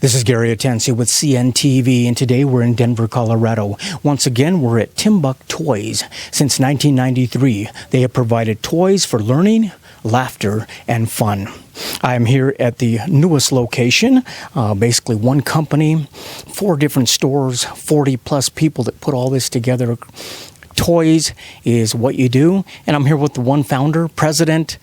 This is Gary Atensi with CNTV, and today we're in Denver, Colorado. Once again, we're at Timbuk Toys. Since 1993, they have provided toys for learning, laughter, and fun. I'm here at the newest location, basically one company, 4 different stores, 40 plus people that put all this together. Toys is what you do, and I'm here with the one founder, president.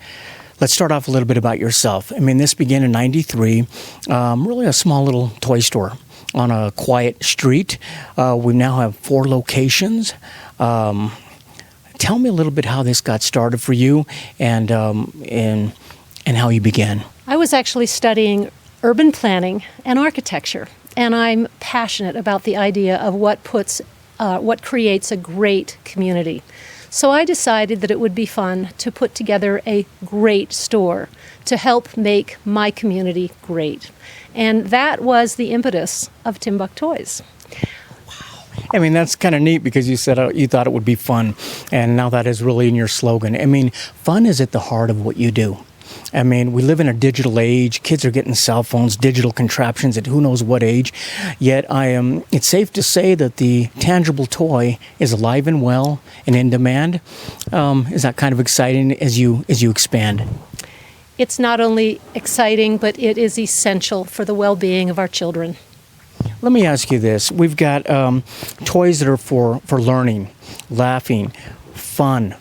Let's start off a little bit about yourself. I mean, this began in 93, really a small little toy store on a quiet street. We now have 4 locations. Tell me a little bit how this got started for you and how you began. I was actually studying urban planning and architecture, and I'm passionate about the idea of what creates a great community. So I decided that it would be fun to put together a great store to help make my community great. And that was the impetus of Timbuk Toys. I mean, that's kind of neat because you said you thought it would be fun, and now that is really in your slogan. I mean, fun is at the heart of what you do. I mean, we live in a digital age. Kids are getting cell phones, digital contraptions at who knows what age. Yet it's safe to say that the tangible toy is alive and well and in demand. Is that kind of exciting as you expand? It's not only exciting, but it is essential for the well-being of our children. Let me ask you this. We've got toys that are for learning, laughing, fun.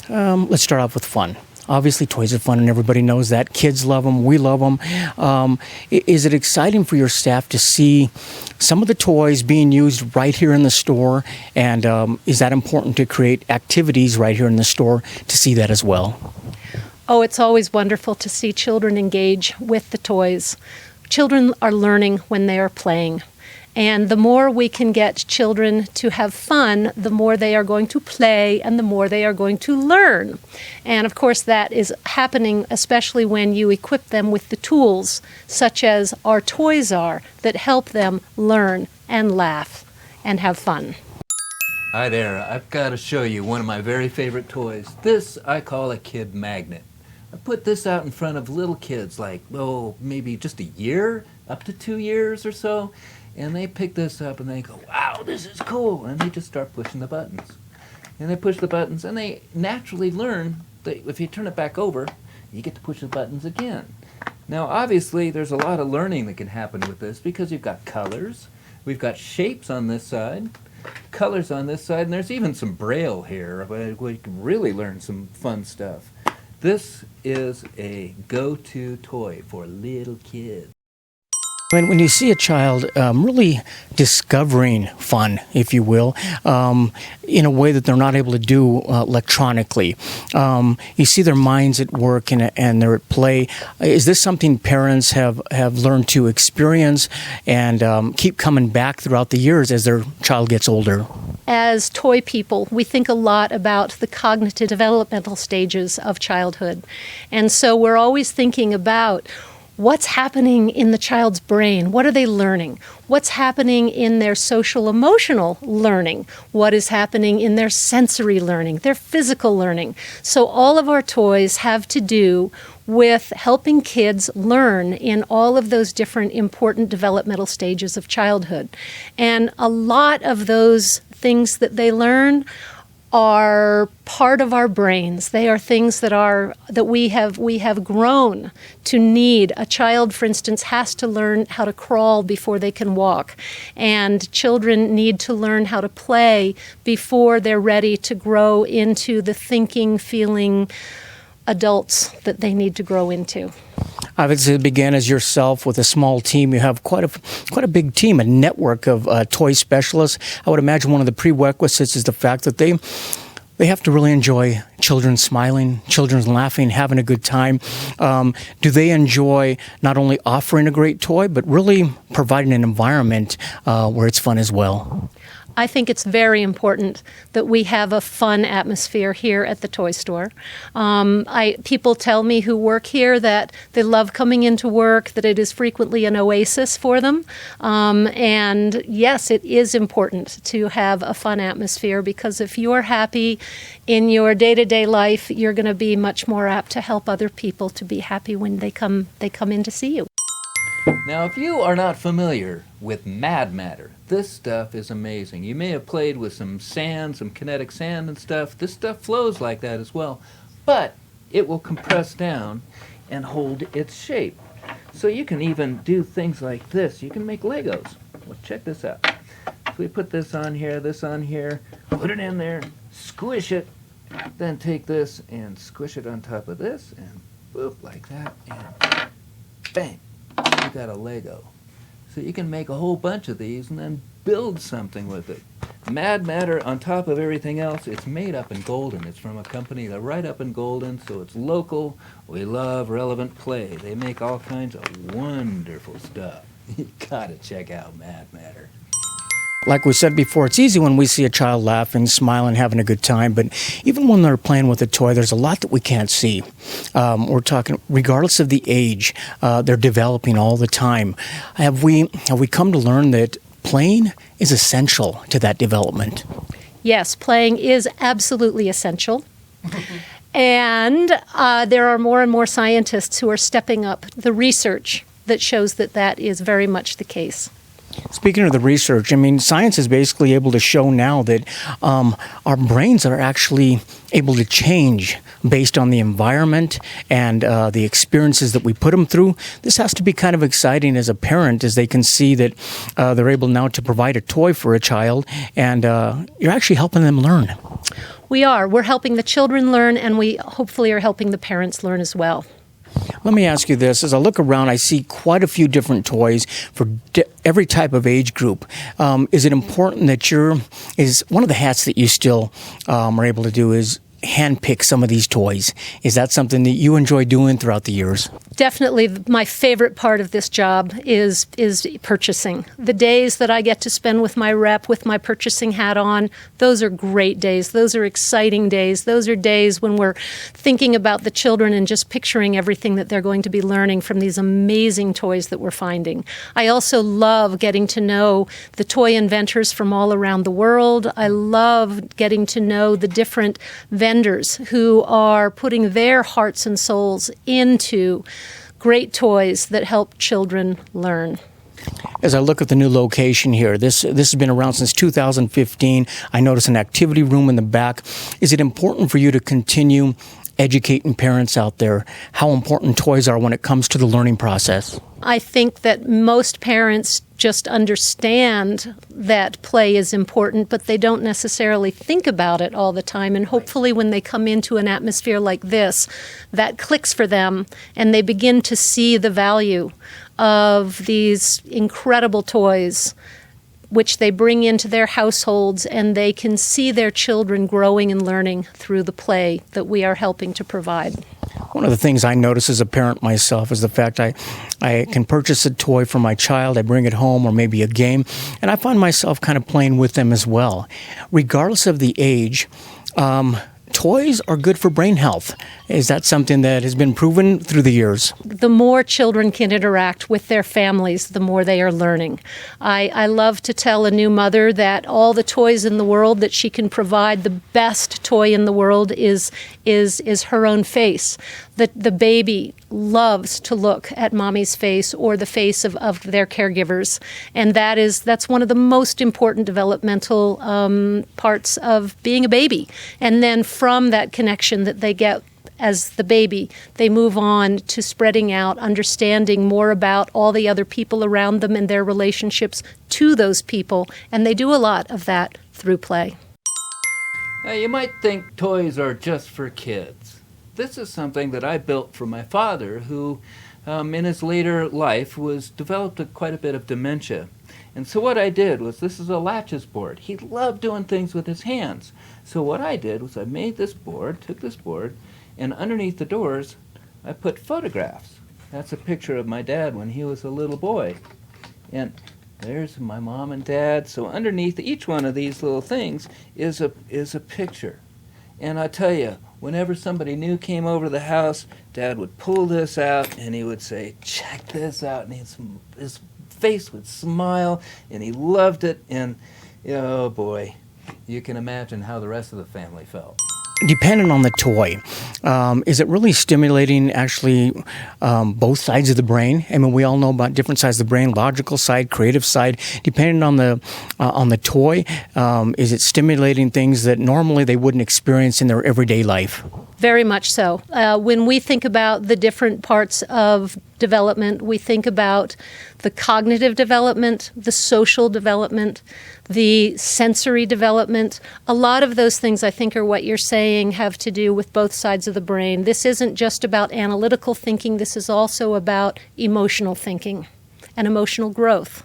Let's start off with fun. Obviously, toys are fun, and everybody knows that. Kids love them. We love them. Is it exciting for your staff to see some of the toys being used right here in the store? And is that important to create activities right here in the store to see that as well? Oh, it's always wonderful to see children engage with the toys. Children are learning when they are playing. And the more we can get children to have fun, the more they are going to play and the more they are going to learn. And of course that is happening especially when you equip them with the tools, such as our toys are, that help them learn and laugh and have fun. Hi there, I've got to show you one of my very favorite toys. This I call a kid magnet. I put this out in front of little kids like, maybe just a year, up to 2 years or so. And they pick this up and they go, wow, this is cool. And they just start pushing the buttons. And they push the buttons and they naturally learn that if you turn it back over, you get to push the buttons again. Now, obviously, there's a lot of learning that can happen with this because you've got colors. We've got shapes on this side, colors on this side, and there's even some braille here where you can really learn some fun stuff. This is a go-to toy for little kids. When you see a child really discovering fun, if you will, in a way that they're not able to do electronically, you see their minds at work and they're at play. Is this something parents have learned to experience and keep coming back throughout the years as their child gets older? As toy people, we think a lot about the cognitive developmental stages of childhood. And so we're always thinking about what's happening in the child's brain? What are they learning? What's happening in their social-emotional learning? What is happening in their sensory learning, their physical learning? So all of our toys have to do with helping kids learn in all of those different important developmental stages of childhood. And a lot of those things that they learn are part of our brains. They are things that we have grown to need. A child, for instance, has to learn how to crawl before they can walk, and children need to learn how to play before they're ready to grow into the thinking, feeling adults that they need to grow into. Obviously, it began as yourself with a small team. You have quite a big team, a network of toy specialists. I would imagine one of the prerequisites is the fact that they have to really enjoy children smiling, children laughing, having a good time. Do they enjoy not only offering a great toy, but really providing an environment where it's fun as well? I think it's very important that we have a fun atmosphere here at the toy store. People tell me who work here that they love coming into work, that it is frequently an oasis for them. And yes, it is important to have a fun atmosphere, because if you're happy in your day-to-day life, you're going to be much more apt to help other people to be happy when they come in to see you. Now, if you are not familiar with Mad Matter, this stuff is amazing. You may have played with some sand, some kinetic sand and stuff. This stuff flows like that as well, but it will compress down and hold its shape. So you can even do things like this. You can make Legos. Well, check this out. So we put this on here, put it in there, squish it, then take this and squish it on top of this, and boop, like that, and bang, you got a Lego. So you can make a whole bunch of these and then build something with it. Mad Matter, on top of everything else, it's made up in Golden. It's from a company that's right up in Golden, so it's local. We love relevant play. They make all kinds of wonderful stuff. You gotta check out Mad Matter. Like we said before, it's easy when we see a child laughing, smiling, having a good time, but even when they're playing with a toy, there's a lot that we can't see. We're talking, regardless of the age, they're developing all the time. Have we come to learn that playing is essential to that development? Yes, playing is absolutely essential. And there are more and more scientists who are stepping up the research that shows that that is very much the case. Speaking of the research, I mean, science is basically able to show now that our brains are actually able to change based on the environment and the experiences that we put them through. This has to be kind of exciting as a parent, as they can see that they're able now to provide a toy for a child, and you're actually helping them learn. We are. We're helping the children learn, and we hopefully are helping the parents learn as well. Let me ask you this. As I look around, I see quite a few different toys for every type of age group. Is it important that is one of the hats that you still are able to do is handpick some of these toys? Is that something that you enjoy doing throughout the years? Definitely my favorite part of this job is purchasing. The days that I get to spend with my rep, with my purchasing hat on, those are great days. Those are exciting days. Those are days when we're thinking about the children and just picturing everything that they're going to be learning from these amazing toys that we're finding. I also love getting to know the toy inventors from all around the world. I love getting to know the different vendors who are putting their hearts and souls into great toys that help children learn. As I look at the new location here, this has been around since 2015. I notice an activity room in the back. Is it important for you to continue educating parents out there how important toys are when it comes to the learning process? I think that most parents just understand that play is important, but they don't necessarily think about it all the time. And hopefully when they come into an atmosphere like this, that clicks for them and they begin to see the value of these incredible toys which they bring into their households, and they can see their children growing and learning through the play that we are helping to provide. One of the things I notice as a parent myself is the fact I can purchase a toy for my child, I bring it home, or maybe a game, and I find myself kind of playing with them as well. Regardless of the age, toys are good for brain health. Is that something that has been proven through the years? The more children can interact with their families, the more they are learning. I love to tell a new mother that all the toys in the world that she can provide, the best toy in the world is her own face. The baby loves to look at mommy's face or the face of their caregivers. And that's one of the most important developmental parts of being a baby. And then from that connection that they get as the baby, they move on to spreading out, understanding more about all the other people around them and their relationships to those people. And they do a lot of that through play. Now, you might think toys are just for kids. This is something that I built for my father, who in his later life developed quite a bit of dementia. And so what I did was, this is a latches board. He loved doing things with his hands. So what I did was I made this board, took this board, and underneath the doors, I put photographs. That's a picture of my dad when he was a little boy. And there's my mom and dad. So underneath each one of these little things is a picture. And I tell you, whenever somebody new came over to the house, Dad would pull this out and he would say, "Check this out." And his face would smile, and he loved it. And oh boy, you can imagine how the rest of the family felt. depending on the toy, is it really stimulating actually both sides of the brain? I mean, we all know about different sides of the brain: logical side, creative side. Depending on the toy, is it stimulating things that normally they wouldn't experience in their everyday life? Very much so. When we think about the different parts of development, we think about the cognitive development, the social development, the sensory development. A lot of those things, I think, are what you're saying have to do with both sides of the brain. This isn't just about analytical thinking. This is also about emotional thinking and emotional growth.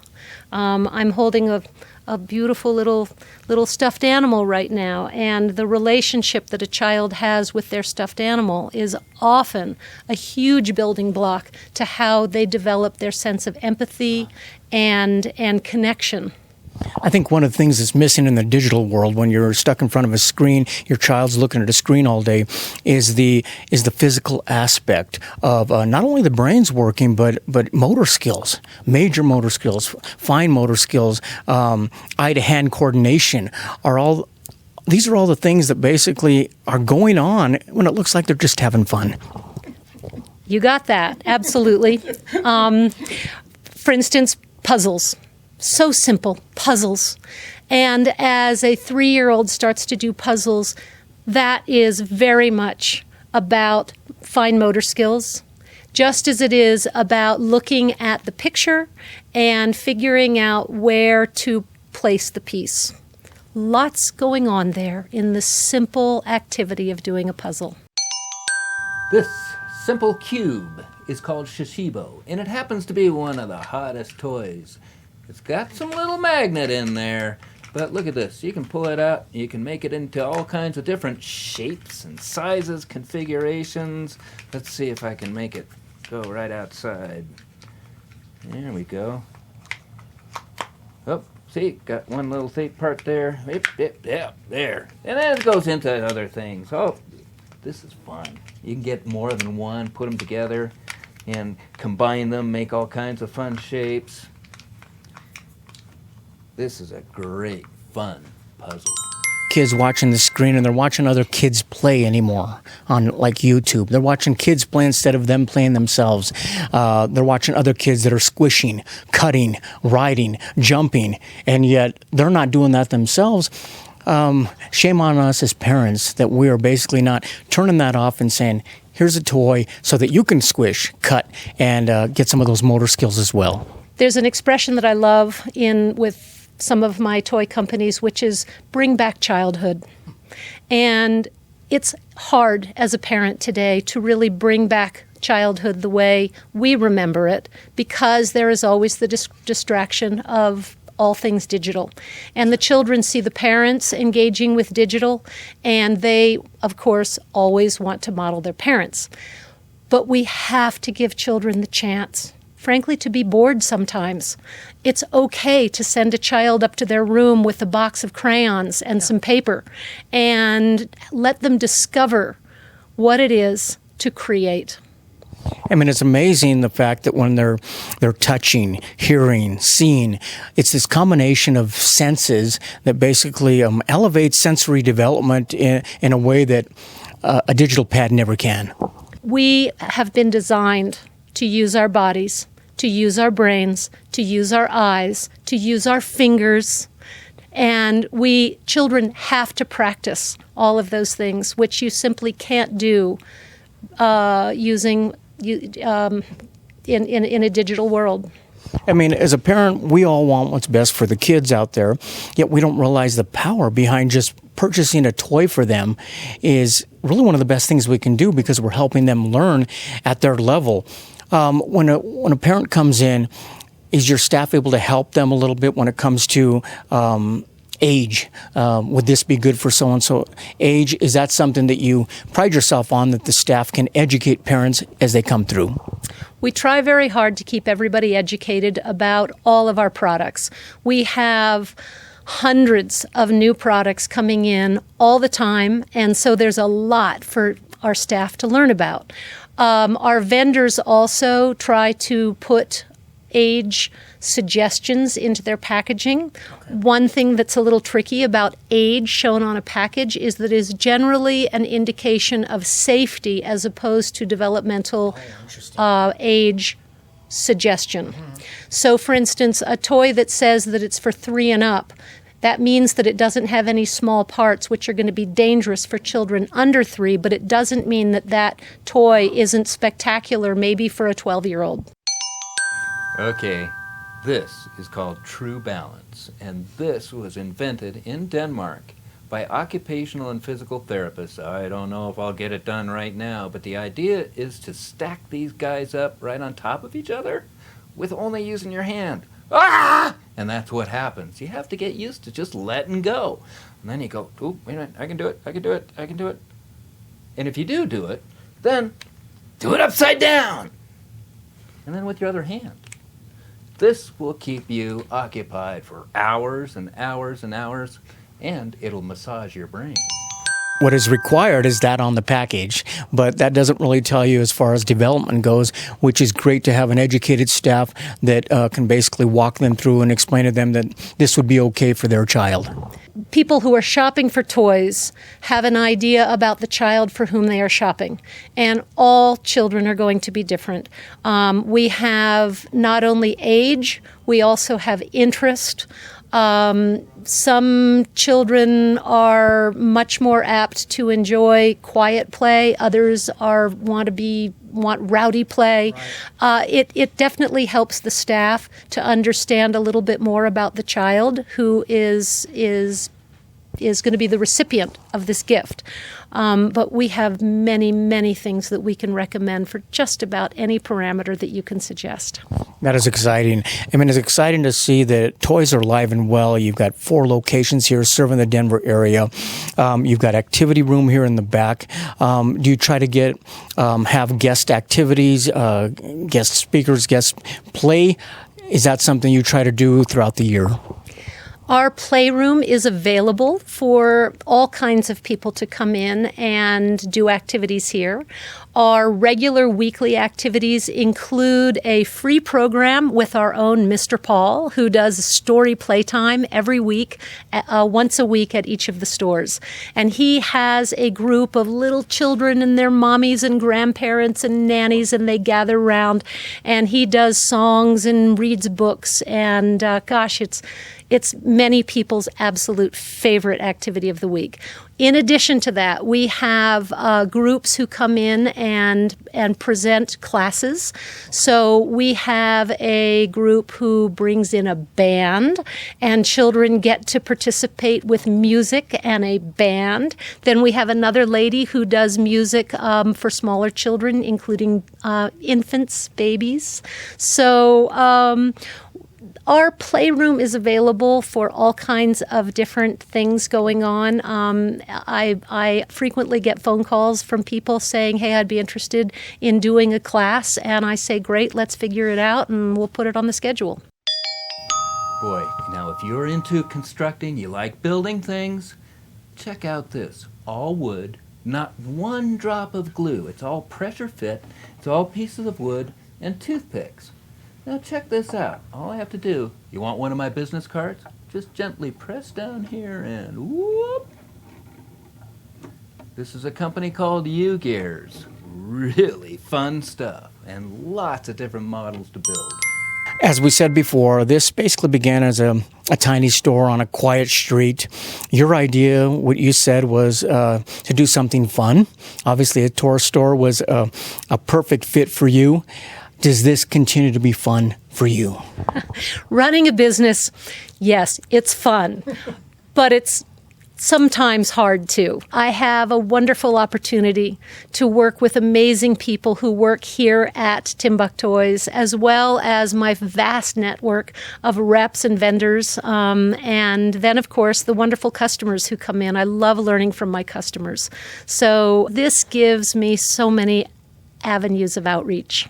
I'm holding a beautiful little stuffed animal right now, and the relationship that a child has with their stuffed animal is often a huge building block to how they develop their sense of empathy and connection. I think one of the things that's missing in the digital world, when you're stuck in front of a screen, your child's looking at a screen all day, is the physical aspect of not only the brain's working, but motor skills, major motor skills, fine motor skills, eye-to-hand coordination these are all the things that basically are going on when it looks like they're just having fun. You got that, absolutely. For instance, puzzles. So simple, puzzles. And as a 3-year-old starts to do puzzles, that is very much about fine motor skills, just as it is about looking at the picture and figuring out where to place the piece. Lots going on there in the simple activity of doing a puzzle. This simple cube is called Shishibo, and it happens to be one of the hottest toys. It's got some little magnet in there, but look at this. You can pull it out. You can make it into all kinds of different shapes and sizes, configurations. Let's see if I can make it go right outside. There we go. Oh, see, got one little thick part there. Yep, there. And then it goes into other things. Oh, this is fun. You can get more than one, put them together, and combine them, make all kinds of fun shapes. This is a great, fun puzzle. Kids watching the screen, and they're watching other kids play anymore on like YouTube. They're watching kids play instead of them playing themselves. They're watching other kids that are squishing, cutting, riding, jumping, and yet they're not doing that themselves. Shame on us as parents that we are basically not turning that off and saying, here's a toy so that you can squish, cut, and get some of those motor skills as well. There's an expression that I love with some of my toy companies, which is bring back childhood. And it's hard as a parent today to really bring back childhood the way we remember it, because there is always the distraction of all things digital. And the children see the parents engaging with digital, and they, of course, always want to model their parents. But we have to give children the chance, frankly, to be bored sometimes. It's okay to send a child up to their room with a box of crayons and some paper and let them discover what it is to create. I mean, it's amazing the fact that when they're touching, hearing, seeing, it's this combination of senses that basically elevates sensory development in a way that a digital pad never can. We have been designed to use our bodies, to use our brains, to use our eyes, to use our fingers. And children have to practice all of those things, which you simply can't do using in a digital world. I mean, as a parent, we all want what's best for the kids out there, yet we don't realize the power behind just purchasing a toy for them is really one of the best things we can do, because we're helping them learn at their level. When a parent comes in, is your staff able to help them a little bit when it comes to age? Would this be good for so-and-so age? Is that something that you pride yourself on, that the staff can educate parents as they come through? We try very hard to keep everybody educated about all of our products. We have hundreds of new products coming in all the time, and so there's a lot for our staff to learn about. Our vendors also try to put age suggestions into their packaging. One thing that's a little tricky about age shown on a package is that it is generally an indication of safety as opposed to developmental age suggestion. So, for instance, a toy that says that it's for 3 and up, that means that it doesn't have any small parts, which are going to be dangerous for children under 3, but it doesn't mean that that toy isn't spectacular, maybe for a 12-year-old. Okay, this is called True Balance, and this was invented in Denmark by occupational and physical therapists. I don't know if I'll get it done right now, but the idea is to stack these guys up right on top of each other with only using your hand. Ah! And that's what happens. You have to get used to just letting go. And then you go, oh, wait a minute, I can do it, I can do it, I can do it. And if you do it, then do it upside down. And then with your other hand. This will keep you occupied for hours and hours and hours, and it'll massage your brain. What is required is that on the package, but that doesn't really tell you as far as development goes, which is great to have an educated staff that can basically walk them through and explain to them that this would be okay for their child. People who are shopping for toys have an idea about the child for whom they are shopping, and all children are going to be different. We have not only age, we also have interest. Some children are much more apt to enjoy quiet play. Others want rowdy play. Right. It definitely helps the staff to understand a little bit more about the child who is going to be the recipient of this gift. But we have many, many things that we can recommend for just about any parameter that you can suggest. That is exciting. I mean, it's exciting to see that toys are alive and well. You've got 4 locations here serving the Denver area. You've got activity room here in the back. Do you try to have guest activities, guest speakers, guest play? Is that something you try to do throughout the year? Our playroom is available for all kinds of people to come in and do activities here. Our regular weekly activities include a free program with our own Mr. Paul, who does story playtime every week, once a week at each of the stores. And he has a group of little children and their mommies and grandparents and nannies, and they gather around, and he does songs and reads books. And it's many people's absolute favorite activity of the week. In addition to that, we have groups who come in and present classes. So we have a group who brings in a band, and children get to participate with music and a band. Then we have another lady who does music for smaller children, including infants, babies. So our playroom is available for all kinds of different things going on. I frequently get phone calls from people saying, hey, I'd be interested in doing a class. And I say, great, let's figure it out, and we'll put it on the schedule. Boy, now if you're into constructing, you like building things, check out this. All wood, not one drop of glue. It's all pressure fit. It's all pieces of wood and toothpicks. Now check this out. All I have to do, you want one of my business cards? Just gently press down here and whoop. This is a company called U-Gears. Really fun stuff and lots of different models to build. As we said before, this basically began as a tiny store on a quiet street. Your idea, what you said, was to do something fun. Obviously, a toy store was a perfect fit for you. Does this continue to be fun for you? Running a business, yes, it's fun, but it's sometimes hard too. I have a wonderful opportunity to work with amazing people who work here at Timbuk Toys, as well as my vast network of reps and vendors, and then, of course, the wonderful customers who come in. I love learning from my customers. So this gives me so many avenues of outreach.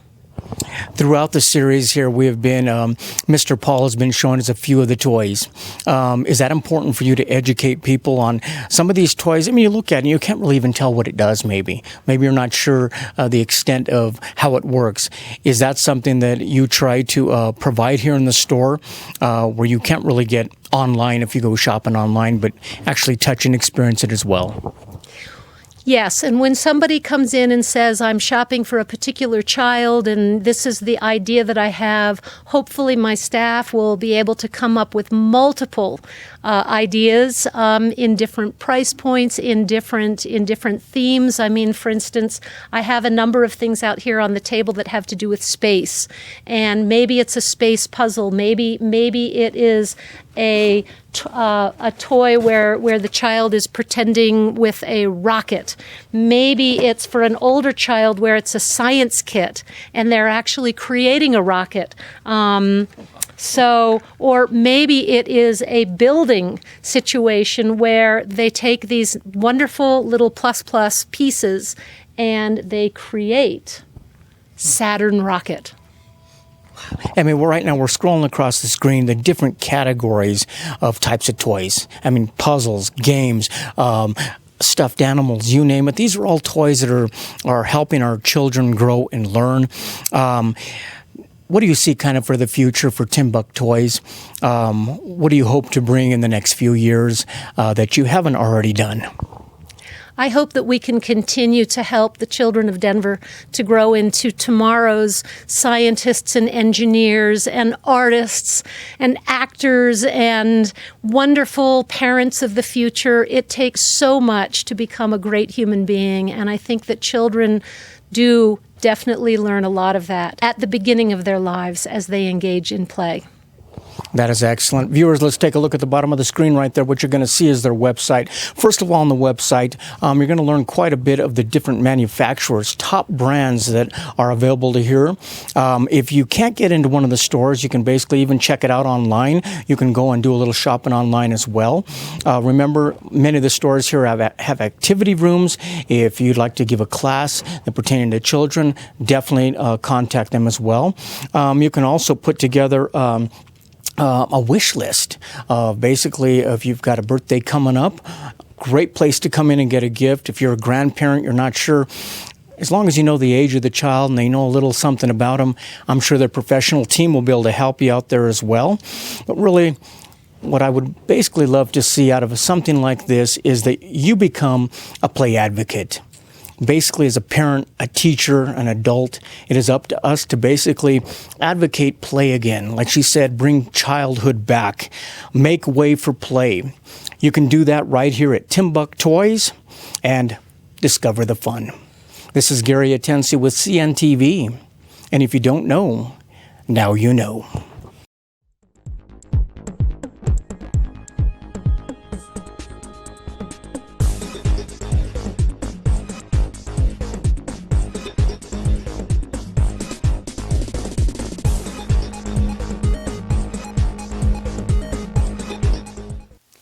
Throughout the series here, we have been, Mr. Paul has been showing us a few of the toys. Is that important for you to educate people on some of these toys? I mean, you look at it and you can't really even tell what it does, maybe. Maybe you're not sure the extent of how it works. Is that something that you try to provide here in the store where you can't really get online if you go shopping online, but actually touch and experience it as well? Yes, and when somebody comes in and says, I'm shopping for a particular child and this is the idea that I have, hopefully my staff will be able to come up with multiple ideas in different price points, in different themes. I mean, for instance, I have a number of things out here on the table that have to do with space, and maybe it's a space puzzle. Maybe it is a toy where the child is pretending with a rocket. Maybe it's for an older child where it's a science kit and they're actually creating a rocket. Or maybe it is a building situation where they take these wonderful little plus pieces and they create Saturn rocket. I mean, right now we're scrolling across the screen the different categories of types of toys. I mean, puzzles, games, stuffed animals, you name it. These are all toys that are helping our children grow and learn. What do you see kind of for the future for Timbuk Toys? What do you hope to bring in the next few years that you haven't already done? I hope that we can continue to help the children of Denver to grow into tomorrow's scientists and engineers and artists and actors and wonderful parents of the future. It takes so much to become a great human being, and I think that children do definitely learn a lot of that at the beginning of their lives as they engage in play. That is excellent. Viewers, let's take a look at the bottom of the screen right there. What you're going to see is their website. First of all, on the website, you're going to learn quite a bit of the different manufacturers, top brands that are available to here. If you can't get into one of the stores, you can basically even check it out online. You can go and do a little shopping online as well. Remember, many of the stores here have activity rooms. If you'd like to give a class pertaining to children, definitely contact them as well. You can also put together a wish list. Basically, if you've got a birthday coming up, great place to come in and get a gift. If you're a grandparent, you're not sure. As long as you know the age of the child and they know a little something about them, I'm sure their professional team will be able to help you out there as well. But really, what I would basically love to see out of something like this is that you become a play advocate. Basically, as a parent, a teacher, an adult, it is up to us to basically advocate play again. Like she said, bring childhood back. Make way for play. You can do that right here at Timbuk Toys and discover the fun. This is Gary Atensi with CNTV. And if you don't know, now you know.